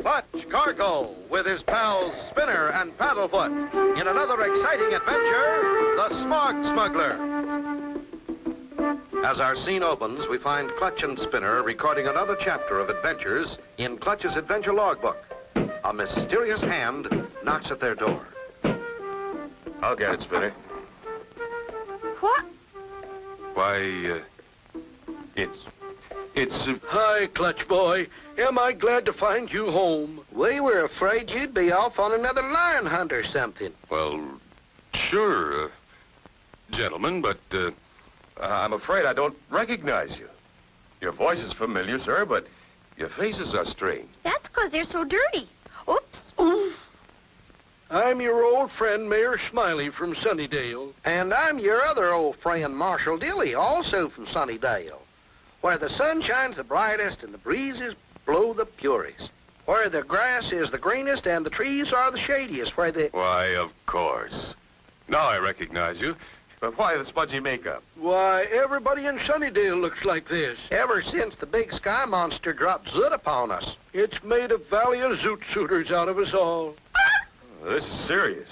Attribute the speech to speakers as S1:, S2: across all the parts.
S1: Clutch Cargo with his pals Spinner and Paddlefoot in another exciting adventure, the Smog Smuggler. As our scene opens, we find Clutch and Spinner recording another chapter of adventures in Clutch's adventure logbook. A mysterious hand knocks at their door.
S2: I'll get it, Spinner.
S3: What?
S2: Why, it's...
S4: Hi, Clutch boy. Am I glad to find you home?
S5: We were afraid you'd be off on another lion hunt or something.
S2: Well, sure, gentlemen, but I'm afraid I don't recognize you. Your voice is familiar, sir, but your faces are strange.
S3: That's because they're so dirty. Oops.
S4: I'm your old friend, Mayor Smiley from Sunnydale.
S5: And I'm your other old friend, Marshal Dilly, also from Sunnydale, where the sun shines the brightest and the breezes blow the purest, where the grass is the greenest and the trees are the shadiest, where the...
S2: Why, of course. Now I recognize you. But why the smudgy makeup?
S4: Why, everybody in Sunnydale looks like this.
S5: Ever since the big sky monster dropped Zoot upon us.
S4: It's made a valley of zoot suitors out of us all.
S2: This is serious.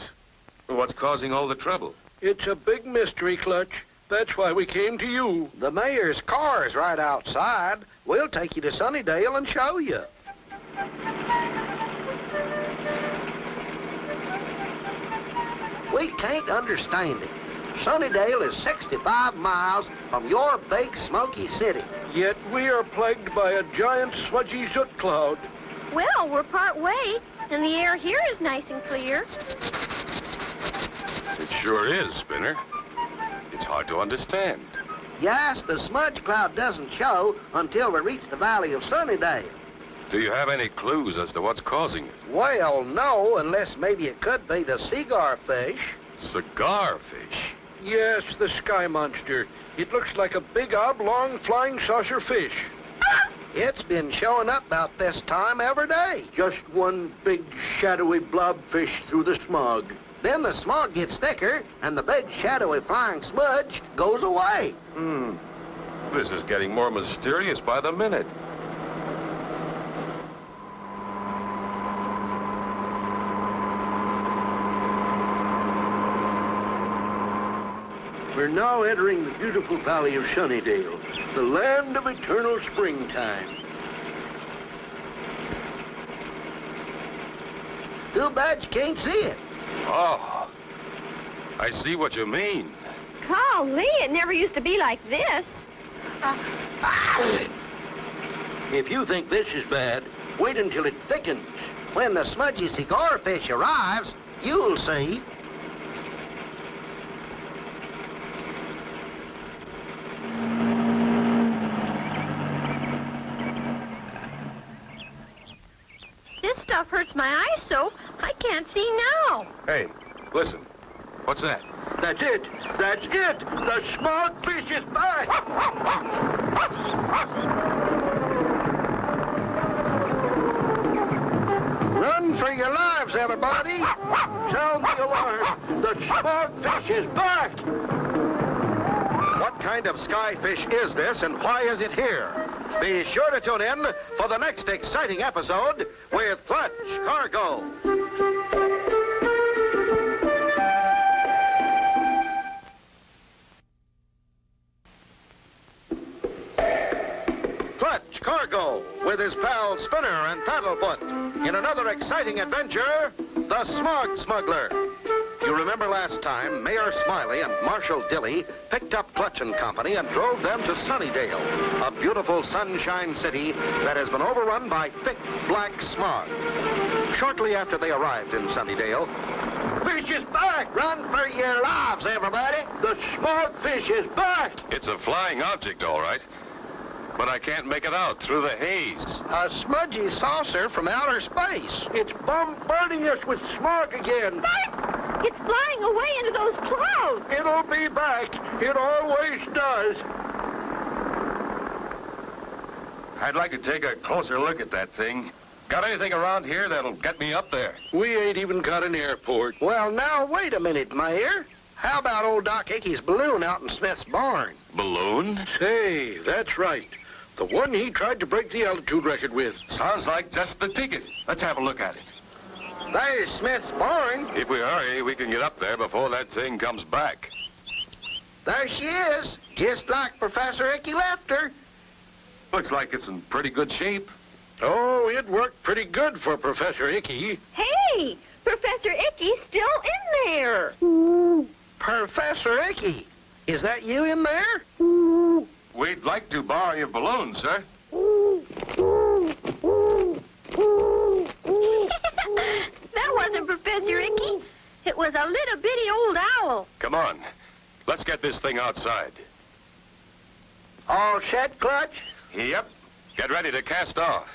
S2: What's causing all the trouble?
S4: It's a big mystery, Clutch. That's why we came to you.
S5: The mayor's car is right outside. We'll take you to Sunnydale and show you. We can't understand it. Sunnydale is 65 miles from your big smoky city.
S4: Yet we are plagued by a giant smudgy zoot cloud.
S3: Well, we're part way, and the air here is nice and clear.
S2: It sure is, Spinner. It's hard to understand.
S5: Yes, the smudge cloud doesn't show until we reach the valley of Sunnydale.
S2: Do you have any clues as to what's causing it?
S5: Well, no, unless maybe it could be the cigar fish.
S2: Cigar fish?
S4: Yes, the sky monster. It looks like a big oblong flying saucer fish.
S5: It's been showing up about this time every day.
S4: Just one big shadowy blobfish through the smog.
S5: Then the smog gets thicker, and the big shadowy flying smudge goes away.
S2: This is getting more mysterious by the minute.
S4: We're now entering the beautiful valley of Sunnydale, the land of eternal springtime.
S5: Too bad you can't see it.
S2: Oh, I see what you mean.
S3: Golly, it never used to be like this.
S4: If you think this is bad, wait until it thickens.
S5: When the smudgy cigar fish arrives, you'll see.
S3: This stuff hurts my eyes so I can't see now.
S2: Hey, listen. What's that?
S4: That's it. That's it. The smog fish is back.
S5: Run for your lives, everybody.
S4: Sound the alarm. The smog fish is back.
S1: What kind of skyfish is this, and why is it here? Be sure to tune in for the next exciting episode with Clutch Cargo. Clutch Cargo with his pals Spinner and Paddlefoot in another exciting adventure, the Smog Smuggler. You remember last time, Mayor Smiley and Marshal Dilly picked up Clutch and Company and drove them to Sunnydale, a beautiful sunshine city that has been overrun by thick black smog. Shortly after they arrived in Sunnydale,
S5: Fish is back. Run for your lives, everybody.
S4: The smog fish is back.
S2: It's a flying object, all right. But I can't make it out through the haze.
S5: A smudgy saucer from outer space.
S4: It's bombarding us with smog again.
S3: It's flying away into those clouds.
S4: It'll be back. It always does.
S2: I'd like to take a closer look at that thing. Got anything around here that'll get me up there?
S4: We ain't even got an airport.
S5: Well, now, wait a minute, Mayor. How about old Doc Ickey's balloon out in Smith's barn?
S2: Balloon?
S4: Say, that's right. The one he tried to break the altitude record with.
S2: Sounds like just the ticket. Let's have a look at it.
S5: There's Smith's barn.
S2: If we hurry, we can get up there before that thing comes back.
S5: There she is, just like Professor Icky left her.
S2: Looks like it's in pretty good shape.
S4: Oh, it worked pretty good for Professor Icky.
S3: Hey, Professor Icky's still in there.
S5: Professor Icky, is that you in there?
S2: We'd like to borrow your balloon, sir.
S3: That wasn't Professor Icky. It was a little bitty old owl.
S2: Come on. Let's get this thing outside.
S5: All set, Clutch?
S2: Yep. Get ready to cast off.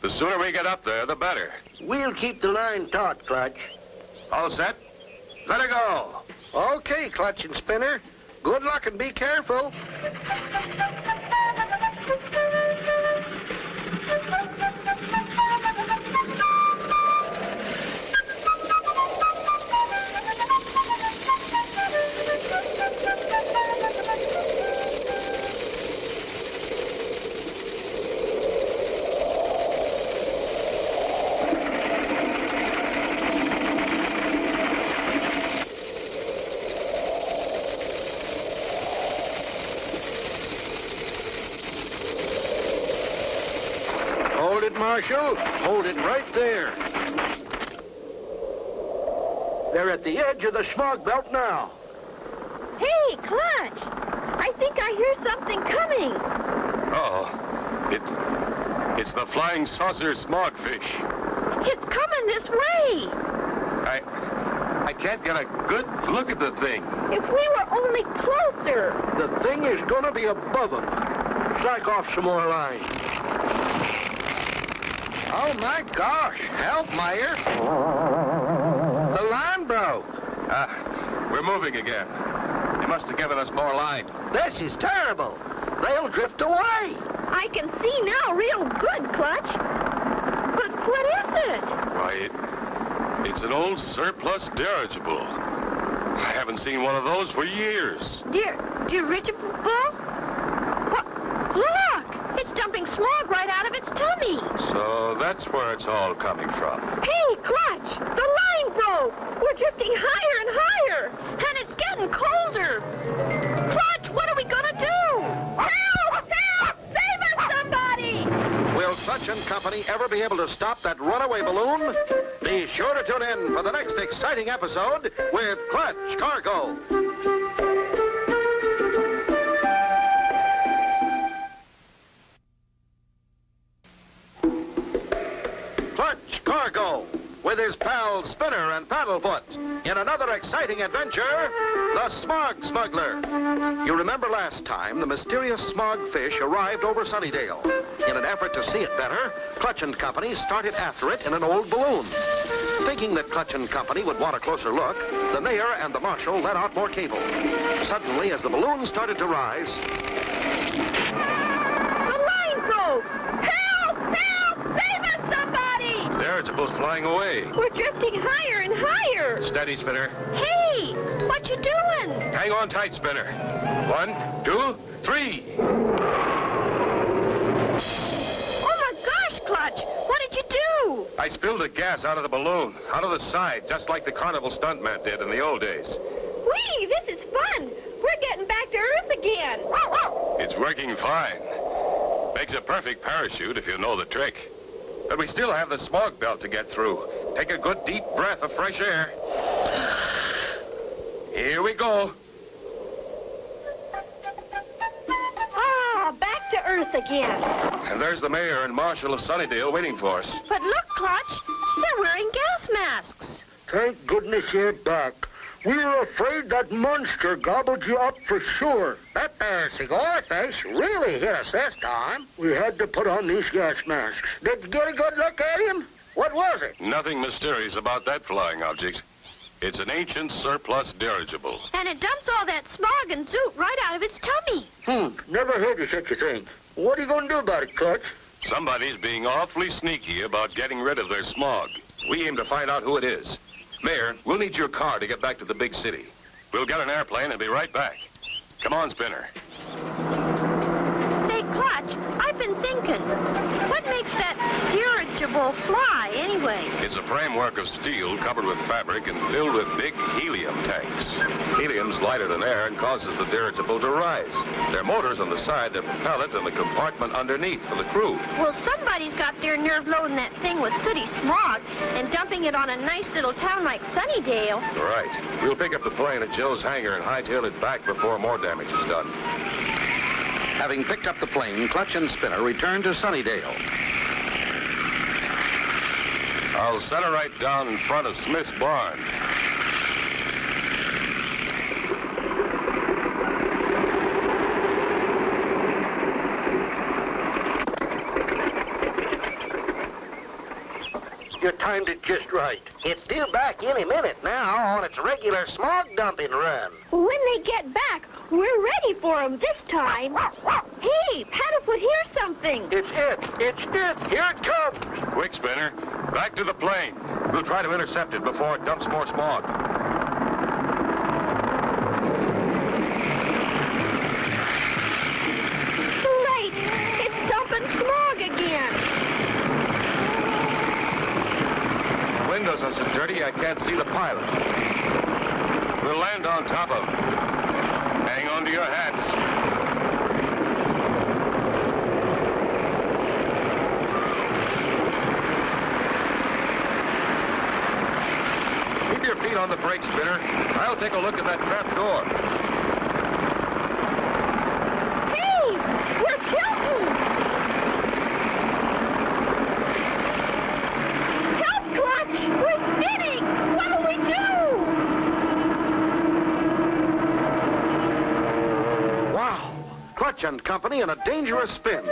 S2: The sooner we get up there, the better.
S5: We'll keep the line taut, Clutch.
S2: All set? Let her go.
S5: Okay, Clutch and Spinner. Good luck and be careful.
S4: Hold it, Marshal. Hold it right there. They're at the edge of the smog belt now.
S3: Hey, Clutch. I think I hear something coming.
S2: It's the flying saucer smogfish.
S3: It's coming this way.
S2: I can't get a good look at the thing.
S3: If we were only closer.
S4: The thing is gonna be above them. Strike off some more line.
S5: Oh, my gosh. Help, Mayor. The line broke.
S2: We're moving again. You must have given us more line.
S5: This is terrible. They'll drift away.
S3: I can see now real good, Clutch. But what is it?
S2: Why, it's an old surplus dirigible. I haven't seen one of those for years.
S3: Dirigible? What? Look! It's dumping smog right out of its tummy.
S2: So that's where it's all coming from.
S3: Hey, Clutch! The line broke! We're drifting higher and higher! And it's getting colder! Clutch, what are we gonna do? Help! Help! Save us, somebody!
S1: Will Clutch and Company ever be able to stop that runaway balloon? Be sure to tune in for the next exciting episode with Clutch Cargo. Clutch Cargo, with his pals Spinner and Paddlefoot, in another exciting adventure, the Smog Smuggler. You remember last time the mysterious smog fish arrived over Sunnydale. In an effort to see it better, Clutch and Company started after it in an old balloon. Thinking that Clutch and Company would want a closer look, the mayor and the marshal let out more cable. Suddenly, as the balloon started to rise,
S3: The line broke! Help! Help! Save us, somebody!
S2: Dirigible's flying away.
S3: We're drifting higher and higher!
S2: Steady, Spinner.
S3: Hey! What you doing?
S2: Hang on tight, Spinner. 1, 2, 3.
S3: Oh my gosh, Clutch! What did you do?
S2: I spilled the gas out of the balloon, out of the side, just like the carnival stuntman did in the old days.
S3: Whee! This is fun! We're getting back to Earth again!
S2: It's working fine. Makes a perfect parachute if you know the trick. But we still have the smog belt to get through. Take a good deep breath of fresh air. Here we go.
S3: Ah, back to Earth again.
S2: And there's the mayor and marshal of Sunnydale waiting for us.
S3: But look, Clutch, they're wearing gas masks.
S4: Thank goodness you're back. We were afraid that monster gobbled you up for sure.
S5: that there cigar fish really hit us this time.
S4: We had to put on these gas masks.
S5: Did you get a good look at him? What was it?
S2: Nothing mysterious about that flying object. It's an ancient surplus dirigible.
S3: And it dumps all that smog and soot right out of its tummy.
S4: Never heard of such a thing. What are you going to do about it, Clutch?
S2: Somebody's being awfully sneaky about getting rid of their smog. We aim to find out who it is. Mayor, we'll need your car to get back to the big city. We'll get an airplane and be right back. Come on, Spinner.
S3: Say, Clutch, Clutch, I've been thinking, what makes that dirigible fly anyway?
S2: It's a framework of steel covered with fabric and filled with big helium tanks. Helium's lighter than air and causes the dirigible to rise. There are motors on the side that propel it and the compartment underneath for the crew.
S3: Well, somebody's got their nerve loading that thing with sooty smog and dumping it on a nice little town like Sunnydale.
S2: Right. We'll pick up the plane at Joe's hangar and hightail it back before more damage is done.
S1: Having picked up the plane, Clutch and Spinner returned to Sunnydale.
S2: I'll set her right down in front of Smith's barn.
S5: You timed it just right. It's due back any minute now on its regular smog dumping run.
S3: When they get back, we're ready for them this time. Hey, Paddlefoot, here's something.
S5: It's it. It's it. Here it comes.
S2: Quick, Spinner. Back to the plane. We'll try to intercept it before it dumps more smog.
S3: Too late. It's dumping smog again.
S2: The windows are so dirty I can't see the pilot. We'll land on top of him. Hang on to your hats. Keep your feet on the brakes, Spinner. I'll take a look at that trap door.
S3: Hey, we're tilting. Help, Clutch. We're spinning. What'll we do?
S1: Wow! Clutch and Company in a dangerous spin.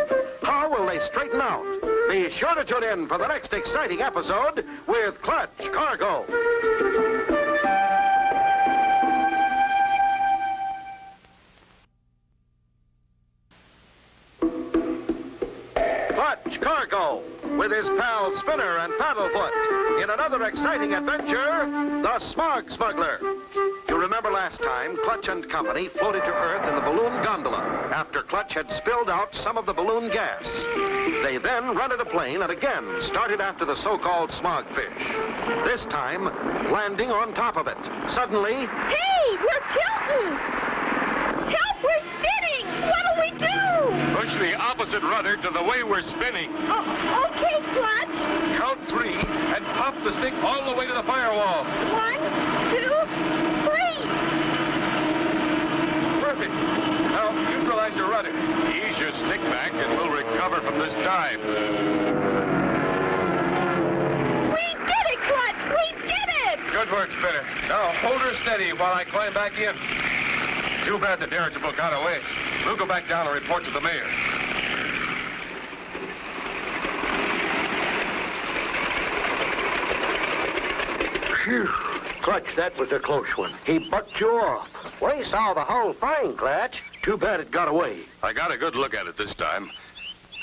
S1: How will they straighten out? Be sure to tune in for the next exciting episode with Clutch Cargo. Clutch Cargo, with his pals Spinner and Paddlefoot, in another exciting adventure, the Smog Smuggler. You remember last time, Clutch and Company floated to Earth in the balloon gondola after Clutch had spilled out some of the balloon gas. They then rented a plane and again started after the so-called smogfish. This time, landing on top of it. Suddenly,
S3: Hey, we're tilting. Help, we're spinning. What'll we do?
S2: Push the opposite rudder to the way we're spinning.
S3: Oh, okay, Clutch.
S2: Count 3 and pop the stick all the way to the firewall.
S3: 1, 2, 3.
S2: Perfect. Now, neutralize your rudder. Ease your stick back and we'll recover from this dive.
S3: We did it, Clutch. We did it.
S2: Good work, Spinner. Now, hold her steady while I climb back in. Too bad the dirigible got away. We'll go back down and report to the mayor.
S5: Phew. Clutch, that was a close one. He bucked you off. We saw the whole thing, Clutch.
S4: Too bad it got away.
S2: I got a good look at it this time,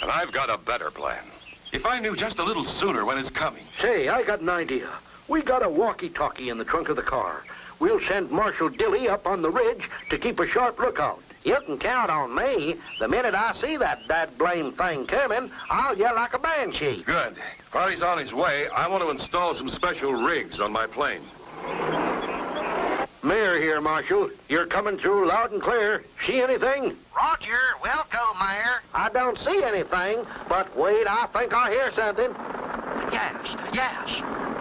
S2: and I've got a better plan. If I knew just a little sooner when it's coming.
S4: Say, I got an idea. We got a walkie-talkie in the trunk of the car. We'll send Marshal Dilly up on the ridge to keep a sharp lookout.
S5: You can count on me. The minute I see that blame thing coming, I'll yell like a banshee.
S2: Good. While he's on his way, I want to install some special rigs on my plane.
S4: Mayor here, Marshal. You're coming through loud and clear. See anything?
S5: Roger, we'll go, Mayor. I don't see anything, but wait, I think I hear something. Yes.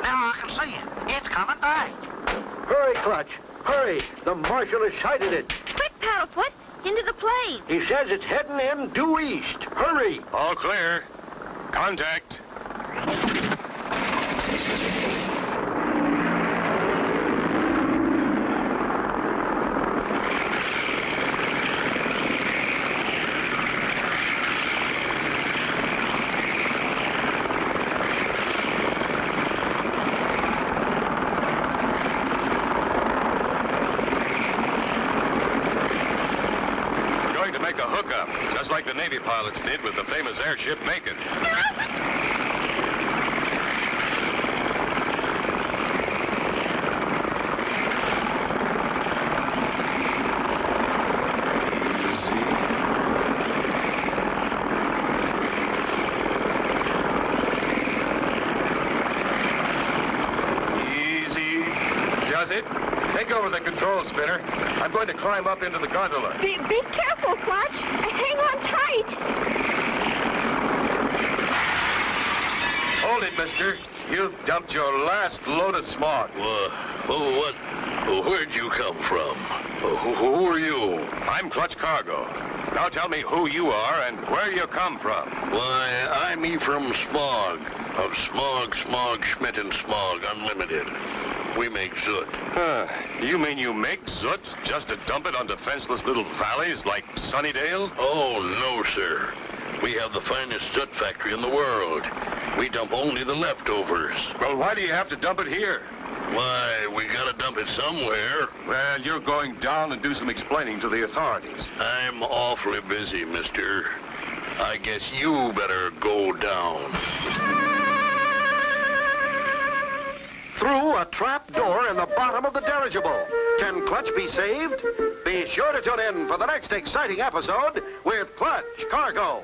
S5: Now I can see it. It's coming back.
S4: Hurry, Clutch. Hurry. The Marshal has sighted it.
S3: Quick, Paddlefoot. Into the plane.
S4: He says it's heading in due east. Hurry.
S2: All clear. Contact. Just like the Navy pilots did with the famous airship Macon. over the control, Spinner. I'm going to climb up into the gondola.
S3: Be careful, Clutch. Hang on tight.
S2: Hold it, mister. You've dumped your last load of smog.
S6: What? Where'd you come from? Who are you?
S2: I'm Clutch Cargo. Now tell me who you are and where you come from.
S6: Why, I'm Ephraim Smog, of Smog, Schmidt and Smog Unlimited. We make soot.
S2: You mean you make soot just to dump it on defenseless little valleys like Sunnydale?
S6: Oh, no, sir. We have the finest soot factory in the world. We dump only the leftovers.
S2: Well, why do you have to dump it here?
S6: Why, we gotta dump it somewhere.
S2: Well, you're going down and do some explaining to the authorities.
S6: I'm awfully busy, mister. I guess you better go down.
S1: Through a trap door in the bottom of the dirigible. Can Clutch be saved? Be sure to tune in for the next exciting episode with Clutch Cargo.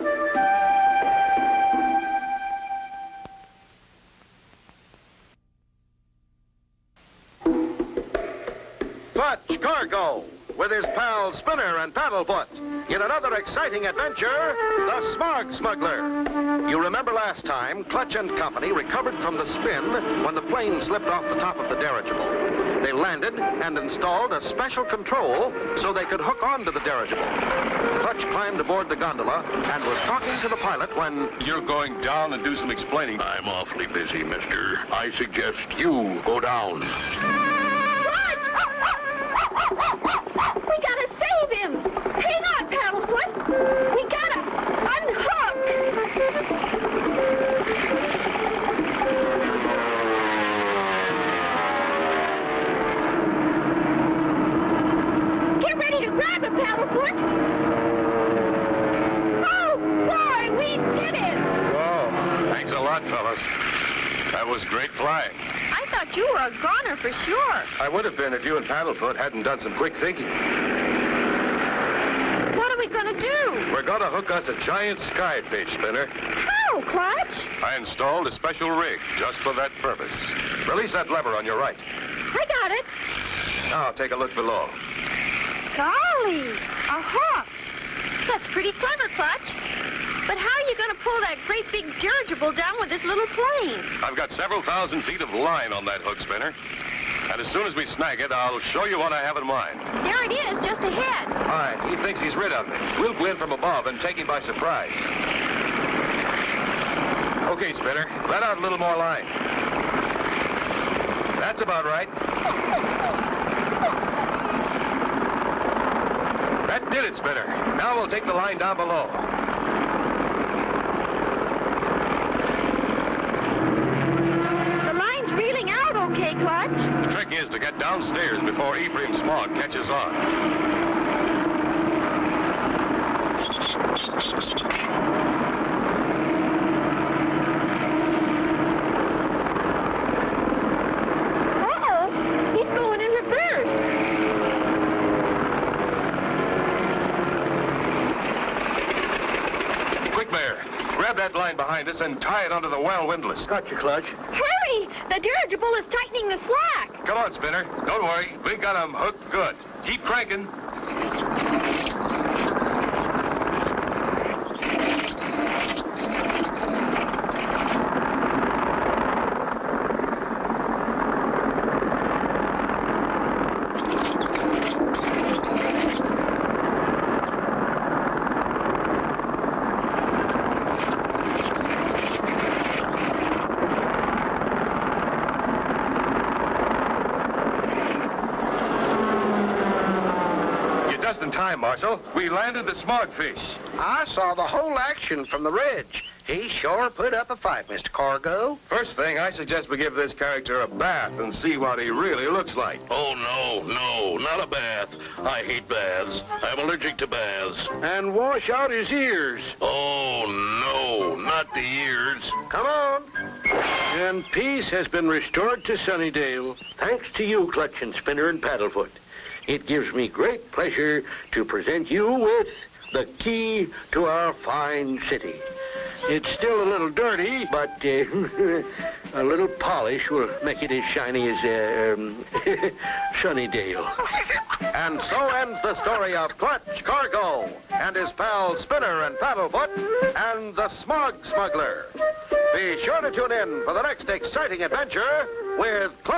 S1: Clutch Cargo, with his pals Spinner and Paddlefoot, in another exciting adventure, the Smog Smuggler. You remember last time, Clutch and company recovered from the spin when the plane slipped off the top of the dirigible. They landed and installed a special control so they could hook onto the dirigible. Clutch climbed aboard the gondola and was talking to the pilot when...
S2: You're going down and do some explaining.
S6: I'm awfully busy, mister. I suggest you go down.
S3: We gotta save him! Hang on, Paddlefoot! We gotta unhook! Get ready to grab him, Paddlefoot! Oh, boy, we did it!
S2: Whoa, thanks a lot, fellas. That was great flying.
S3: I thought you were a goner for sure.
S2: I would have been if you and Paddlefoot hadn't done some quick thinking.
S3: What are we gonna do?
S2: We're going to hook us a giant skyfish, Spinner.
S3: How, Clutch?
S2: I installed a special rig just for that purpose. Release that lever on your right.
S3: I got it.
S2: Now take a look below.
S3: Golly, a hook. That's pretty clever, Clutch. But how are you going to pull that great big dirigible down with this little plane?
S2: I've got several thousand feet of line on that hook, Spinner. And as soon as we snag it, I'll show you what I have in mind.
S3: There it is, just ahead.
S2: All right, he thinks he's rid of me. We'll go in from above and take him by surprise. Okay, Spinner, let out a little more line. That's about right. That did it, Spinner. Now we'll take the line down below.
S3: The line's reeling out okay, Clutch.
S2: The trick is to get downstairs before Ephraim Smog catches on.
S3: Uh-oh, he's going in reverse.
S2: Quick, Mayor. Grab that line behind us and tie it onto the well windlass.
S4: Gotcha, Clutch.
S3: Hurry! The dirigible is tightening the slack.
S2: Come on, Spinner. Don't worry. We got 'em hooked good. Keep cranking. Just in time, Marshal. We landed the smogfish.
S5: I saw the whole action from the ridge. He sure put up a fight, Mr. Cargo.
S2: First thing, I suggest we give this character a bath and see what he really looks like.
S6: Oh, no, not a bath. I hate baths. I'm allergic to baths.
S4: And wash out his ears.
S6: Oh, no, not the ears.
S5: Come on.
S4: And peace has been restored to Sunnydale, thanks to you, Clutch and Spinner and Paddlefoot. It gives me great pleasure to present you with the key to our fine city. It's still a little dirty, but A little polish will make it as shiny as Sunnydale.
S1: And so ends the story of Clutch Cargo and his pals Spinner and Paddlefoot and the Smog Smuggler. Be sure to tune in for the next exciting adventure with Clutch